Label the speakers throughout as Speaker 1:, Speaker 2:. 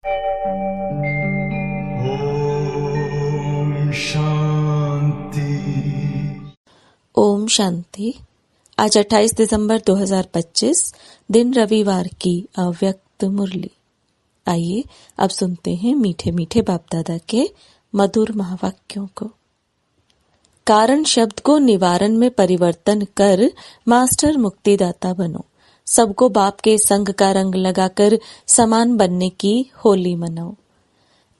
Speaker 1: ओम शांति।
Speaker 2: ओम शांति। आज 28 दिसंबर 2025 दिन रविवार की अव्यक्त मुरली। आइए अब सुनते हैं मीठे मीठे बाप दादा के मधुर महावाक्यों को। कारण शब्द को निवारण में परिवर्तन कर मास्टर मुक्तिदाता बनो। सबको बाप के संग का रंग लगाकर समान बनने की होली मनाओ।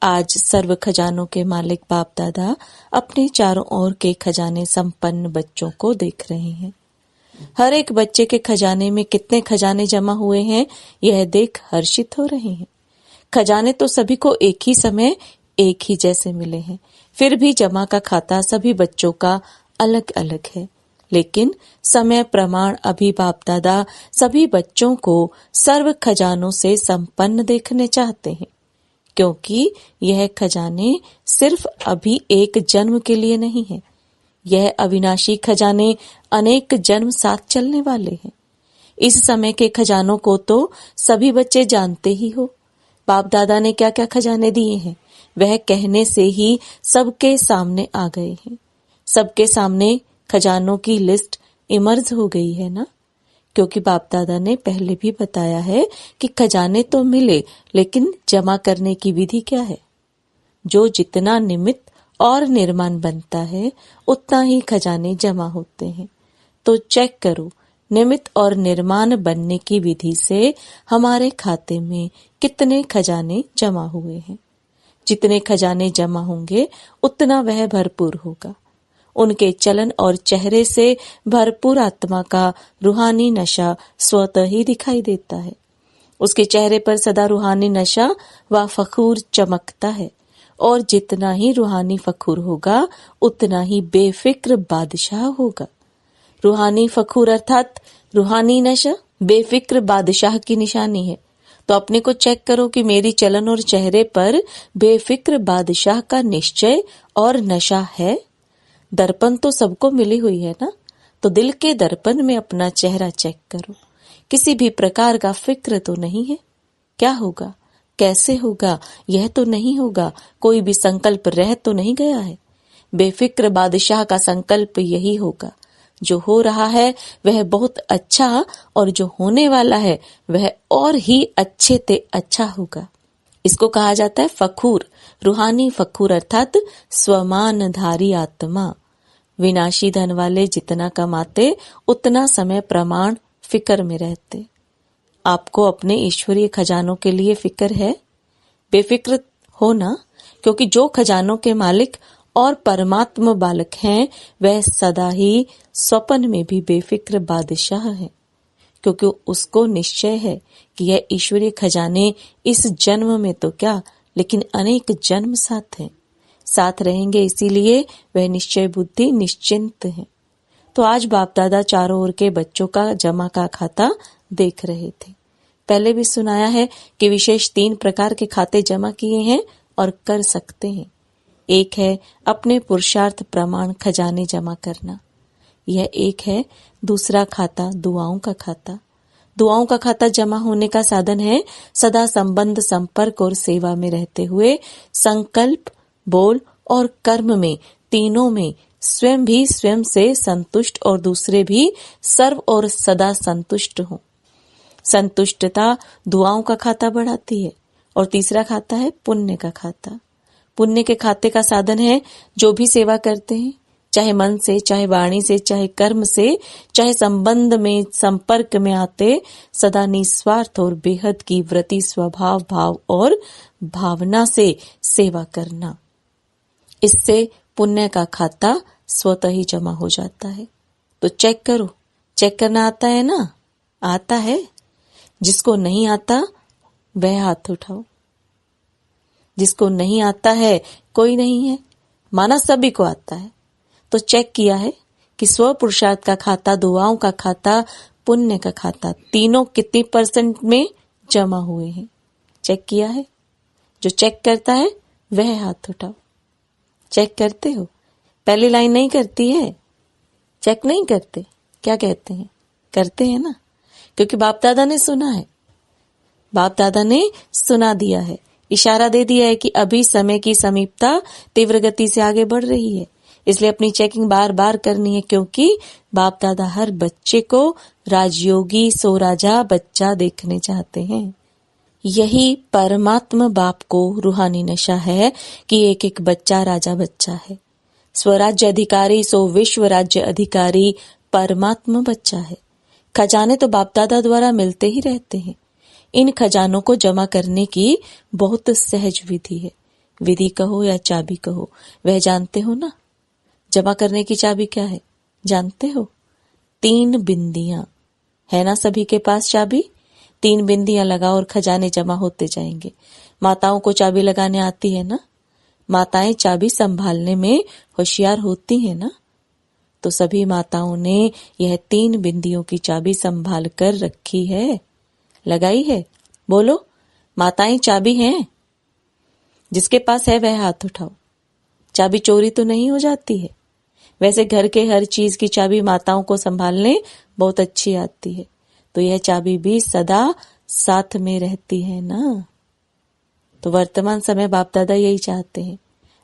Speaker 2: आज सर्व खजानों के मालिक बाप दादा अपने चारों ओर के खजाने संपन्न बच्चों को देख रहे हैं। हर एक बच्चे के खजाने में कितने खजाने जमा हुए हैं, यह देख हर्षित हो रहे हैं। खजाने तो सभी को एक ही समय एक ही जैसे मिले हैं, फिर भी जमा का खाता सभी बच्चों का अलग अलग है। लेकिन समय प्रमाण अभी बाप दादा सभी बच्चों को सर्व खजानों से संपन्न देखने चाहते हैं, क्योंकि यह खजाने सिर्फ अभी एक जन्म के लिए नहीं है। यह अविनाशी खजाने अनेक जन्म साथ चलने वाले हैं। इस समय के खजानों को तो सभी बच्चे जानते ही हो। बाप दादा ने क्या क्या खजाने दिए हैं, वह कहने से ही सबके सामने आ गए हैं। सबके सामने खजानों की लिस्ट इमर्ज हो गई है ना, क्योंकि बाप दादा ने पहले भी बताया है कि खजाने तो मिले, लेकिन जमा करने की विधि क्या है। जो जितना निमित्त और निर्माण बनता है, उतना ही खजाने जमा होते हैं। तो चेक करो, निमित्त और निर्माण बनने की विधि से हमारे खाते में कितने खजाने जमा हुए हैं। जितने खजाने जमा होंगे उतना वह भरपूर होगा। उनके चलन और चेहरे से भरपूर आत्मा का रूहानी नशा स्वतः ही दिखाई देता है। उसके चेहरे पर सदा रूहानी नशा व फखूर चमकता है, और जितना ही रूहानी फखूर होगा उतना ही बेफिक्र बादशाह होगा। रूहानी फखूर अर्थात रूहानी नशा बेफिक्र बादशाह की निशानी है। तो अपने को चेक करो कि मेरी चलन और चेहरे पर बेफिक्र बादशाह का निश्चय और नशा है। दर्पण तो सबको मिली हुई है ना, तो दिल के दर्पण में अपना चेहरा चेक करो। किसी भी प्रकार का फिक्र तो नहीं है। क्या होगा, कैसे होगा, यह तो नहीं होगा। कोई भी संकल्प रह तो नहीं गया है। बेफिक्र बादशाह का संकल्प यही होगा, जो हो रहा है वह बहुत अच्छा, और जो होने वाला है वह और ही अच्छे ते अच्छा होगा। इसको कहा जाता है फखूर, रूहानी फखूर अर्थात स्वमानधारी आत्मा। विनाशी धन वाले जितना कमाते उतना समय प्रमाण फिक्र में रहते। आपको अपने ईश्वरीय खजानों के लिए फिक्र है? बेफिक्र हो ना, क्योंकि जो खजानों के मालिक और परमात्मा बालक हैं, वह सदा ही स्वप्न में भी बेफिक्र बादशाह है, क्योंकि उसको निश्चय है कि यह ईश्वरीय खजाने इस जन्म में तो क्या, लेकिन अनेक जन्म साथ रहेंगे। इसीलिए वह निश्चय बुद्धि निश्चिंत है। तो आज बाप दादा चारों ओर के बच्चों का जमा का खाता देख रहे थे। पहले भी सुनाया है कि विशेष 3 प्रकार के खाते जमा किए हैं और कर सकते हैं। एक है अपने पुरुषार्थ प्रमाण खजाने जमा करना, यह एक है। दूसरा खाता दुआओं का खाता। दुआओं का खाता जमा होने का साधन है सदा संबंध, संपर्क और सेवा में रहते हुए संकल्प, बोल और कर्म में, तीनों में स्वयं भी स्वयं से संतुष्ट और दूसरे भी सर्व और सदा संतुष्ट हो। संतुष्टता दुआओं का खाता बढ़ाती है। और तीसरा खाता है पुण्य का खाता। पुण्य के खाते का साधन है जो भी सेवा करते हैं, चाहे मन से, चाहे वाणी से, चाहे कर्म से, चाहे संबंध में, संपर्क में आते, सदा निस्वार्थ और बेहद की व्रति स्वभाव, भाव और भावना से सेवा करना। इससे पुण्य का खाता स्वतः ही जमा हो जाता है। तो चेक करो, चेक करना आता है ना? आता है। जिसको नहीं आता वह हाथ उठाओ। जिसको नहीं आता है कोई नहीं है, माना सभी को आता है। तो चेक किया है कि स्व पुरुषार्थ का खाता, दुआओं का खाता, पुण्य का खाता, तीनों कितनी % में जमा हुए हैं? चेक किया है? जो चेक करता है वह हाथ उठाओ। चेक करते हो? पहली लाइन नहीं करती है, चेक नहीं करते, क्या कहते हैं? करते हैं ना, क्योंकि बाप दादा ने सुना है, बाप दादा ने सुना दिया है। इशारा दे दिया है कि अभी समय की समीपता तीव्र गति से आगे बढ़ रही है, इसलिए अपनी चेकिंग बार बार करनी है, क्योंकि बाप दादा हर बच्चे को राजयोगी सो राजा बच्चा देखने चाहते हैं। यही परमात्मा बाप को रूहानी नशा है कि एक एक बच्चा राजा बच्चा है। स्वराज्य अधिकारी सो विश्व राज्य अधिकारी परमात्मा बच्चा है। खजाने तो बाप दादा द्वारा मिलते ही रहते हैं। इन खजानों को जमा करने की बहुत सहज विधि है। विधि कहो या चाबी कहो, वह जानते हो ना। जमा करने की चाबी क्या है जानते हो? 3 बिंदियां है ना सभी के पास चाबी। 3 बिंदियां लगाओ और खजाने जमा होते जाएंगे। माताओं को चाबी लगाने आती है ना। माताएं चाबी संभालने में होशियार होती हैं ना। तो सभी माताओं ने यह 3 बिंदियों की चाबी संभाल कर रखी है, लगाई है। बोलो, माताएं चाबी हैं? जिसके पास है वह हाथ उठाओ। चाबी चोरी तो नहीं हो जाती है? वैसे घर के हर चीज की चाबी माताओं को संभालने बहुत अच्छी आती है, तो यह चाबी भी सदा साथ में रहती है ना। तो वर्तमान समय बाप दादा यही चाहते हैं।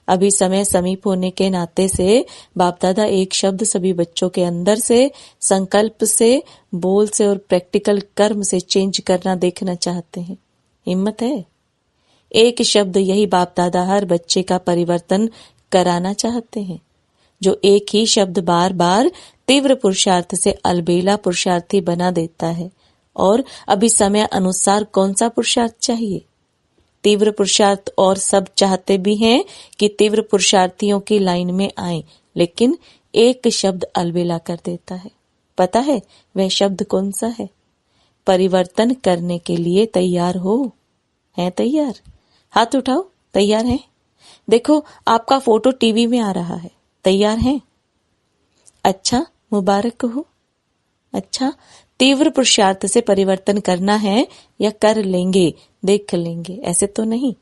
Speaker 2: अभी समय समीप होने के नाते से बाप दादा एक शब्द सभी बच्चों के अंदर से, संकल्प से, बोल से और प्रैक्टिकल कर्म से चेंज करना देखना चाहते हैं। हिम्मत है? एक शब्द, यही बाप दादा हर बच्चे का परिवर्तन कराना चाहते हैं। जो एक ही शब्द बार बार तीव्र पुरुषार्थ से अलबेला पुरुषार्थी बना देता है। और अभी समय अनुसार कौन सा पुरुषार्थ चाहिए? तीव्र पुरुषार्थ। और सब चाहते भी हैं कि तीव्र पुरुषार्थियों की लाइन में आए, लेकिन एक शब्द अलबेला कर देता है। पता है वह शब्द कौन सा है? परिवर्तन करने के लिए तैयार हो? हैं तैयार? हाथ उठाओ, तैयार हैं? देखो, आपका फोटो टीवी में आ रहा है, तैयार हैं? अच्छा, मुबारक हो। अच्छा, तीव्र पुरुषार्थ से परिवर्तन करना है या कर लेंगे, देख लेंगे, ऐसे तो नहीं।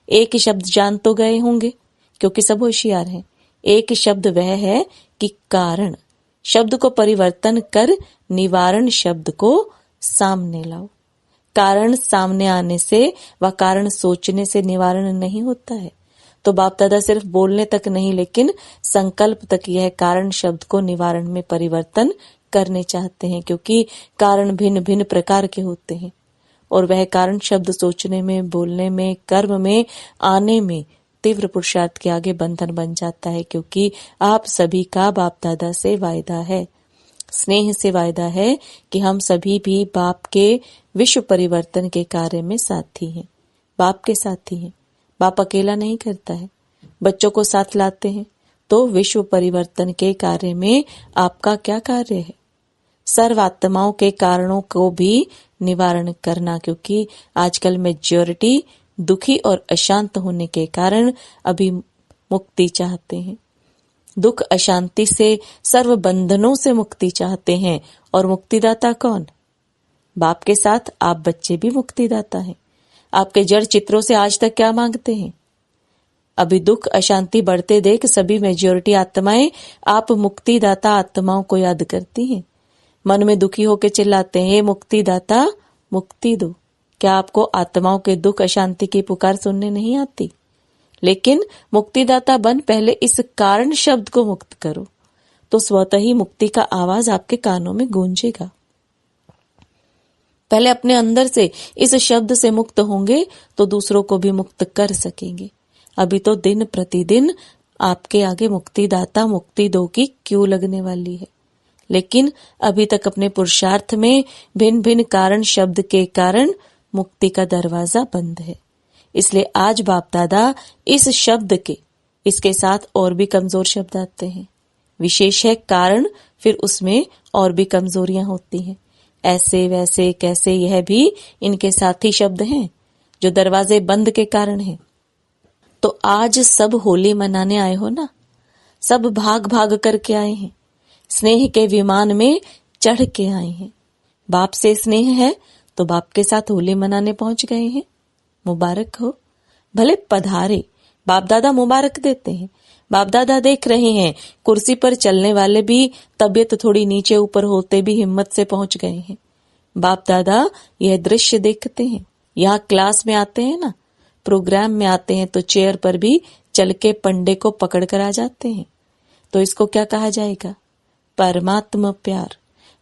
Speaker 2: एक शब्द जान तो गए होंगे, क्योंकि सब होशियार हैं। एक शब्द वह है कि कारण। शब्द को परिवर्तन कर निवारण शब्द को सामने लाओ। कारण सामने आने से व कारण सोचने से निवारण नहीं होता है। तो बाप दादा सिर्फ बोलने तक नहीं, लेकिन संकल्प तक यह कारण शब्द को निवारण में परिवर्तन करने चाहते हैं, क्योंकि कारण भिन्न भिन्न प्रकार के होते हैं। और वह कारण शब्द सोचने में, बोलने में, कर्म में आने में तीव्र पुरुषार्थ के आगे बंधन बन जाता है, क्योंकि आप सभी का बाप दादा से वायदा है, स्नेह से वायदा है कि हम सभी भी बाप के विश्व परिवर्तन के कार्य में साथी हैं, बाप के साथी हैं। बाप अकेला नहीं करता है, बच्चों को साथ लाते हैं। तो विश्व परिवर्तन के कार्य में आपका क्या कार्य है? सर्व आत्माओं के कारणों को भी निवारण करना, क्योंकि आजकल मेजॉरिटी दुखी और अशांत होने के कारण अभी मुक्ति चाहते हैं। दुख अशांति से, सर्व बंधनों से मुक्ति चाहते हैं। और मुक्तिदाता कौन? बाप के साथ आप बच्चे भी मुक्तिदाता हैं। आपके जड़ चित्रों से आज तक क्या मांगते हैं? अभी दुख अशांति बढ़ते देख सभी मेजॉरिटी आत्माएं आप मुक्तिदाता आत्माओं को याद करती हैं। मन में दुखी होकर चिल्लाते हैं, मुक्तिदाता मुक्ति दो। क्या आपको आत्माओं के दुख अशांति की पुकार सुनने नहीं आती? लेकिन मुक्तिदाता बन पहले इस कारण शब्द को मुक्त करो, तो स्वतः ही मुक्ति का आवाज आपके कानों में गूंजेगा। पहले अपने अंदर से इस शब्द से मुक्त होंगे तो दूसरों को भी मुक्त कर सकेंगे। अभी तो दिन प्रतिदिन आपके आगे मुक्तिदाता मुक्ति दो की क्यों लगने वाली है, लेकिन अभी तक अपने पुरुषार्थ में भिन्न भिन्न कारण शब्द के कारण मुक्ति का दरवाजा बंद है। इसलिए आज बाप दादा इस शब्द के, इसके साथ और भी कमजोर शब्द आते हैं। विशेष है कारण, फिर उसमें और भी कमजोरियां होती हैं। ऐसे वैसे कैसे, यह भी इनके साथी शब्द हैं जो दरवाजे बंद के कारण हैं। तो आज सब होली मनाने आए हो ना, सब भाग भाग करके आए हैं, स्नेह के विमान में चढ़ के आए हैं। बाप से स्नेह है तो बाप के साथ होली मनाने पहुंच गए हैं। मुबारक हो, भले पधारे। बाप दादा मुबारक देते हैं। बाप दादा देख रहे हैं, कुर्सी पर चलने वाले भी तबीयत थोड़ी नीचे ऊपर होते भी हिम्मत से पहुंच गए हैं। बाप दादा यह दृश्य देखते हैं। यहाँ क्लास में आते हैं ना, प्रोग्राम में आते हैं तो चेयर पर भी चल के पंडे को पकड़ कर आ जाते हैं। तो इसको क्या कहा जाएगा? परमात्मा प्यार।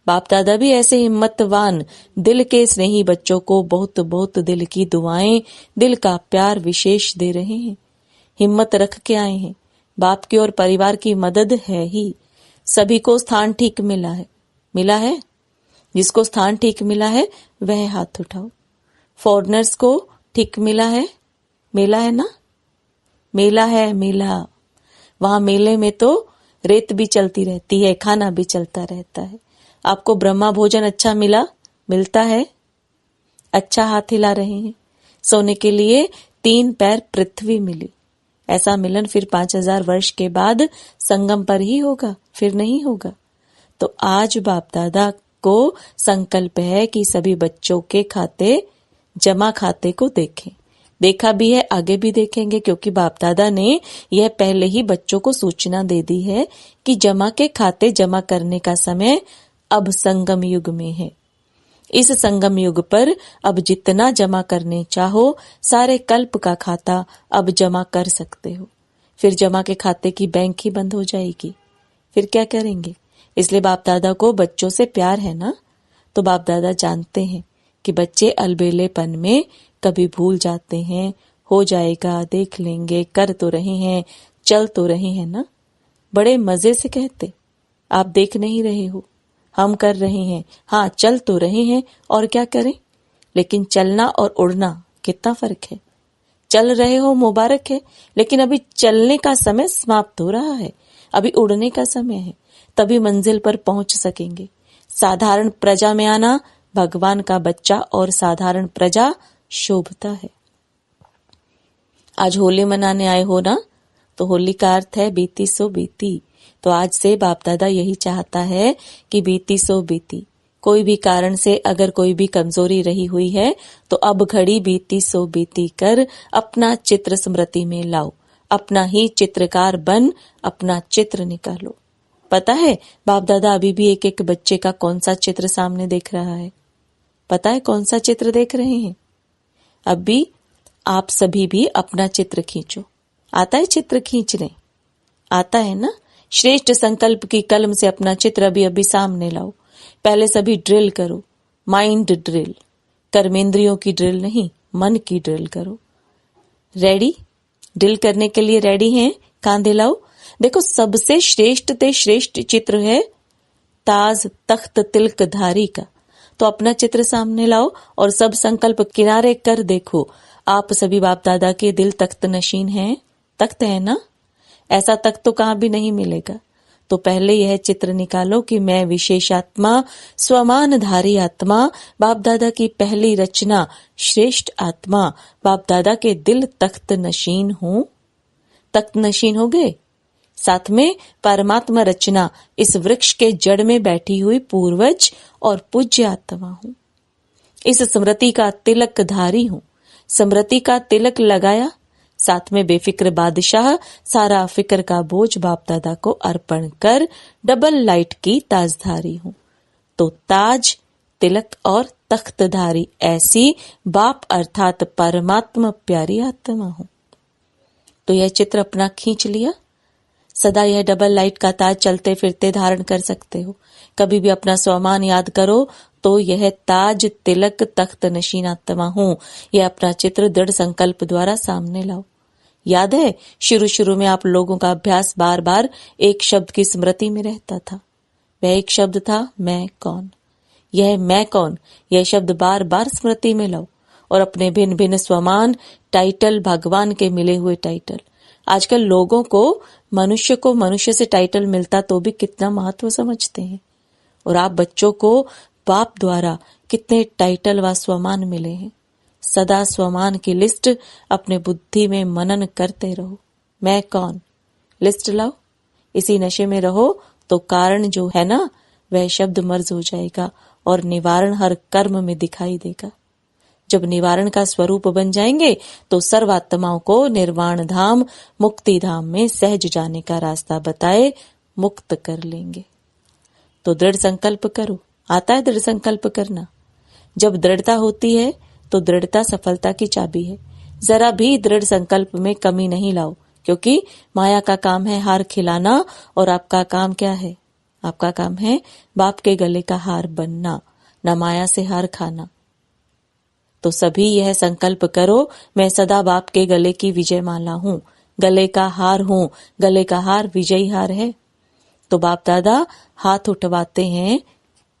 Speaker 2: बाप दादा भी ऐसे हिम्मतवान दिल के स्नेही बच्चों को बहुत बहुत दिल की दुआएं, दिल का प्यार विशेष दे रहे हैं। हिम्मत रख के आए हैं। बाप की और परिवार की मदद है ही। सभी को स्थान ठीक मिला है। मिला है? जिसको स्थान ठीक मिला है वह हाथ उठाओ। फॉरेनर्स को ठीक मिला है? मेला है ना? मेला है, मेला। वहां मेले में तो रेत भी चलती रहती है, खाना भी चलता रहता है। आपको ब्रह्मा भोजन अच्छा मिला? मिलता है? अच्छा हाथ हिला रहे हैं। सोने के लिए 3 पैर पृथ्वी मिली। ऐसा मिलन फिर 5000 वर्ष के बाद संगम पर ही होगा, फिर नहीं होगा। तो आज बाप दादा को संकल्प है कि सभी बच्चों के खाते, जमा खाते को देखें। देखा भी है, आगे भी देखेंगे, क्योंकि बाप दादा ने यह पहले ही बच्चों को सूचना दे दी है कि जमा के खाते जमा करने का समय अब संगम युग में है। इस संगम युग पर अब जितना जमा करने चाहो सारे कल्प का खाता अब जमा कर सकते हो। फिर जमा के खाते की बैंक ही बंद हो जाएगी। फिर क्या करेंगे? इसलिए बाप दादा को बच्चों से प्यार है ना। तो बाप दादा जानते हैं कि बच्चे अलबेलेपन में कभी भूल जाते हैं। हो जाएगा, देख लेंगे, कर तो रहे हैं, चल तो रहे हैं ना। बड़े मजे से कहते, आप देख नहीं रहे हो, हम कर रहे हैं। हाँ, चल तो रहे हैं, और क्या करें? लेकिन चलना और उड़ना कितना फर्क है। चल रहे हो मुबारक है, लेकिन अभी चलने का समय समाप्त हो रहा है, अभी उड़ने का समय है, तभी मंजिल पर पहुंच सकेंगे। साधारण प्रजा में आना भगवान का बच्चा और साधारण प्रजा शोभता है। आज होली मनाने आए हो ना, तो होली का अर्थ है बीती सो बीती। तो आज से बाप दादा यही चाहता है कि बीती सो बीती। कोई भी कारण से अगर कोई भी कमजोरी रही हुई है तो अब घड़ी बीती सो बीती कर अपना चित्र स्मृति में लाओ। अपना ही चित्रकार बन अपना चित्र निकालो। पता है बाप दादा अभी भी एक एक बच्चे का कौन सा चित्र सामने देख रहा है? पता है कौन सा चित्र देख रहे हैं? अब भी आप सभी भी अपना चित्र खींचो। आता है चित्र खींचने? आता है ना? श्रेष्ठ संकल्प की कलम से अपना चित्र अभी अभी सामने लाओ। पहले सभी ड्रिल करो, माइंड ड्रिल। कर्मेंद्रियों की ड्रिल नहीं, मन की ड्रिल करो। रेडी? ड्रिल करने के लिए रेडी हैं? कांधे लाओ। देखो सबसे श्रेष्ठ ते श्रेष्ठ चित्र है ताज तख्त तिलक धारी का। तो अपना चित्र सामने लाओ और सब संकल्प किनारे कर देखो। आप सभी बाप दादा के दिल तख्त नशीन हैं। तख्त है ना? ऐसा तख्त तो कहां भी नहीं मिलेगा। तो पहले यह चित्र निकालो कि मैं विशेषात्मा, स्वमानधारी आत्मा, बाप दादा की पहली रचना, श्रेष्ठ आत्मा, बाप दादा के दिल तख्त नशीन हूं। तख्त नशीन हो गए। साथ में परमात्मा रचना, इस वृक्ष के जड़ में बैठी हुई पूर्वज और पूज्य आत्मा हूं। इस स्मृति का तिलक धारी हूं। स्मृति का तिलक लगाया, साथ में बेफिक्र बादशाह, सारा फिक्र का बोझ बाप दादा को अर्पण कर डबल लाइट की ताजधारी हूं। तो ताज, तिलक और तख्तधारी ऐसी बाप अर्थात परमात्मा प्यारी आत्मा हूं। तो यह चित्र अपना खींच लिया। सदा यह डबल लाइट का ताज चलते फिरते धारण कर सकते हो। कभी भी अपना स्वमान याद करो तो यह ताज, तिलक, तख्त नशीन आत्मा हूं। यह अपना चित्र दृढ़ संकल्प द्वारा सामने लाओ। याद है शुरू शुरू में आप लोगों का अभ्यास बार बार एक शब्द की स्मृति में रहता था। वह एक शब्द था मैं कौन। यह मैं कौन, यह शब्द बार बार स्मृति में लाओ और अपने भिन्न भिन्न स्वमान, टाइटल, भगवान के मिले हुए टाइटल। आजकल लोगों को मनुष्य से टाइटल मिलता तो भी कितना महत्व समझते हैं, और आप बच्चों को बाप द्वारा कितने टाइटल व स्वमान मिले हैं। सदा स्वमान की लिस्ट अपने बुद्धि में मनन करते रहो। मैं कौन, लिस्ट लाओ। इसी नशे में रहो तो कारण जो है ना वह शब्द मर्ज हो जाएगा और निवारण हर कर्म में दिखाई देगा। जब निवारण का स्वरूप बन जाएंगे तो सर्वात्माओं को निर्वाण धाम, मुक्ति धाम में सहज जाने का रास्ता बताए मुक्त कर लेंगे। तो दृढ़ संकल्प करो। आता है दृढ़ संकल्प करना? जब दृढ़ता होती है तो दृढ़ता सफलता की चाबी है। जरा भी दृढ़ संकल्प में कमी नहीं लाओ, क्योंकि माया का काम है हार खिलाना और आपका काम क्या है? आपका काम है बाप के गले का हार बनना, न माया से हार खाना। तो सभी यह संकल्प करो, मैं सदा बाप के गले की विजय माला हूँ, गले का हार हूँ। गले का हार विजयी हार है। तो बाप दादा हाथ उठवाते हैं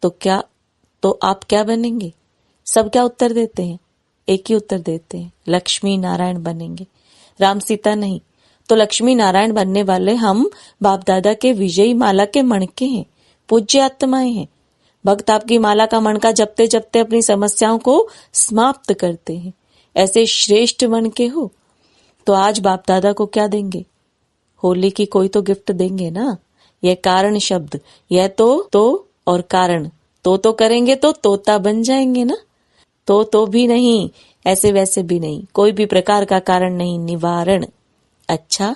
Speaker 2: तो आप क्या बनेंगे? सब क्या उत्तर देते हैं? एक ही उत्तर देते हैं, लक्ष्मी नारायण बनेंगे, राम सीता नहीं। तो लक्ष्मी नारायण बनने वाले हम बाप दादा के विजयी माला के मणके हैं, पूज्य आत्माएं हैं। भक्त आपकी माला का मणका जपते जपते अपनी समस्याओं को समाप्त करते हैं। ऐसे श्रेष्ठ मणके हो। तो आज बाप दादा को क्या देंगे? होली की कोई तो गिफ्ट देंगे ना। यह कारण शब्द, यह तो और कारण, तो करेंगे तो तोता बन जाएंगे ना। तो भी नहीं, ऐसे वैसे भी नहीं, कोई भी प्रकार का कारण नहीं, निवारण। अच्छा,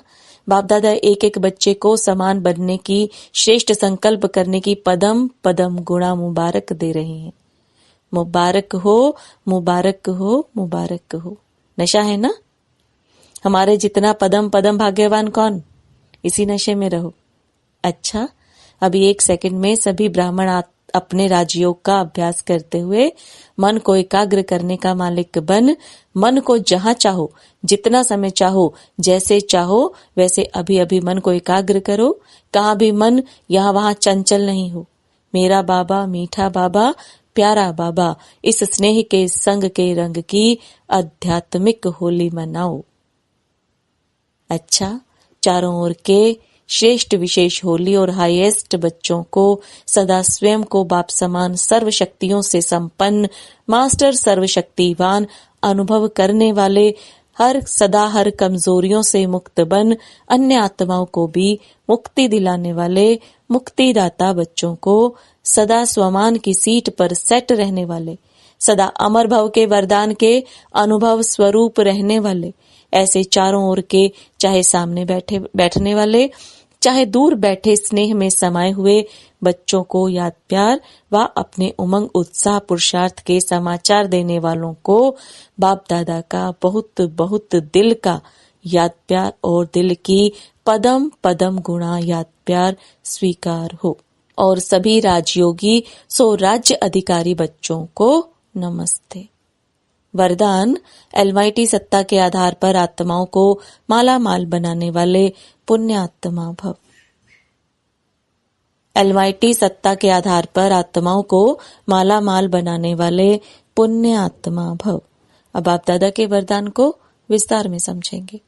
Speaker 2: बाप दादा एक एक बच्चे को समान बनने की, श्रेष्ठ संकल्प करने की पदम पदम गुणा मुबारक दे रहे हैं। मुबारक हो, मुबारक हो, मुबारक हो। नशा है ना? हमारे जितना पदम पदम भाग्यवान कौन? इसी नशे में रहो। अच्छा, अभी 1 सेकंड में सभी ब्राह्मण अपने राजयोग का अभ्यास करते हुए मन को एकाग्र करने का मालिक बन, मन को जहां चाहो, जितना समय चाहो, जैसे चाहो वैसे अभी अभी मन को एकाग्र करो। कहाँ भी मन यहाँ वहां चंचल नहीं हो। मेरा बाबा, मीठा बाबा, प्यारा बाबा, इस स्नेह के संग के रंग की आध्यात्मिक होली मनाओ। अच्छा, चारों ओर के श्रेष्ठ विशेष होली और हाईएस्ट बच्चों को सदा स्वयं को बाप समान सर्व शक्तियों से संपन्न, मास्टर सर्वशक्तिवान अनुभव करने वाले, सदा हर कमजोरियों से मुक्त बन, अन्य आत्माओं को भी मुक्ति दिलाने वाले मुक्तिदाता बच्चों को सदा स्वमान की सीट पर सेट रहने वाले, सदा अमर भव के वरदान के अनुभव स्वरूप रहने वाले, ऐसे चारों ओर के, चाहे सामने बैठने वाले, चाहे दूर बैठे स्नेह में समाये हुए बच्चों को याद प्यार व अपने उमंग उत्साह पुरुषार्थ के समाचार देने वालों को बाप दादा का बहुत बहुत दिल का याद प्यार और दिल की पदम पदम गुणा याद प्यार स्वीकार हो। और सभी राजयोगी सो राज्य अधिकारी बच्चों को नमस्ते। वरदान, अलमाइटी सत्ता के आधार पर आत्माओं को माला माल बनाने वाले पुण्य आत्मा भव। अलमाइटी सत्ता के आधार पर आत्माओं को माला माल बनाने वाले पुण्य आत्मा भव। अब आप दादा के वरदान को विस्तार में समझेंगे।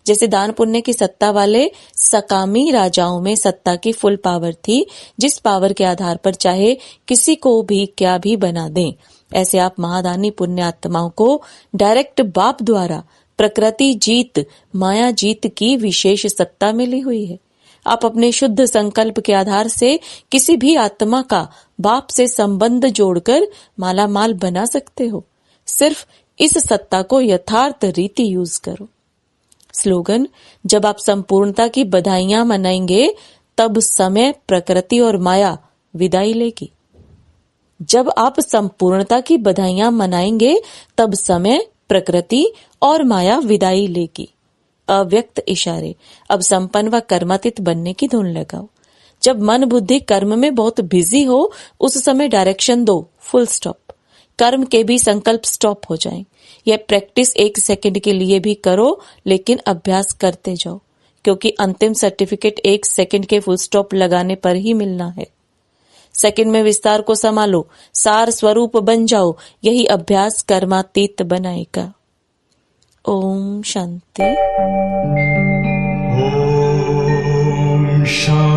Speaker 2: जैसे दान पुण्य की सत्ता वाले सकामी राजाओं में सत्ता की फुल पावर थी, जिस पावर के आधार पर चाहे किसी को भी क्या भी बना दें, ऐसे आप महादानी पुण्य आत्माओं को डायरेक्ट बाप द्वारा प्रकृति जीत, माया जीत की विशेष सत्ता मिली हुई है। आप अपने शुद्ध संकल्प के आधार से किसी भी आत्मा का बाप से संबंध जोड़कर माला माल बना सकते हो। सिर्फ इस सत्ता को यथार्थ रीति यूज करो। स्लोगन, जब आप संपूर्णता की बधाइयां मनाएंगे तब समय, प्रकृति और माया विदाई लेगी। जब आप संपूर्णता की बधाइयां मनाएंगे तब समय, प्रकृति और माया विदाई लेगी। अव्यक्त इशारे, अब संपन्न व कर्मातीत बनने की धुन लगाओ। जब मन बुद्धि कर्म में बहुत बिजी हो उस समय डायरेक्शन दो, फुल स्टॉप। कर्म के भी संकल्प स्टॉप हो जाएं। यह प्रैक्टिस 1 सेकंड के लिए भी करो, लेकिन अभ्यास करते जाओ, क्योंकि अंतिम सर्टिफिकेट 1 सेकंड के फुल स्टॉप लगाने पर ही मिलना है। सेकंड में विस्तार को संभालो, सार स्वरूप बन जाओ। यही अभ्यास कर्मातीत बनाएगा। ओम शांति।
Speaker 1: ओम शांति।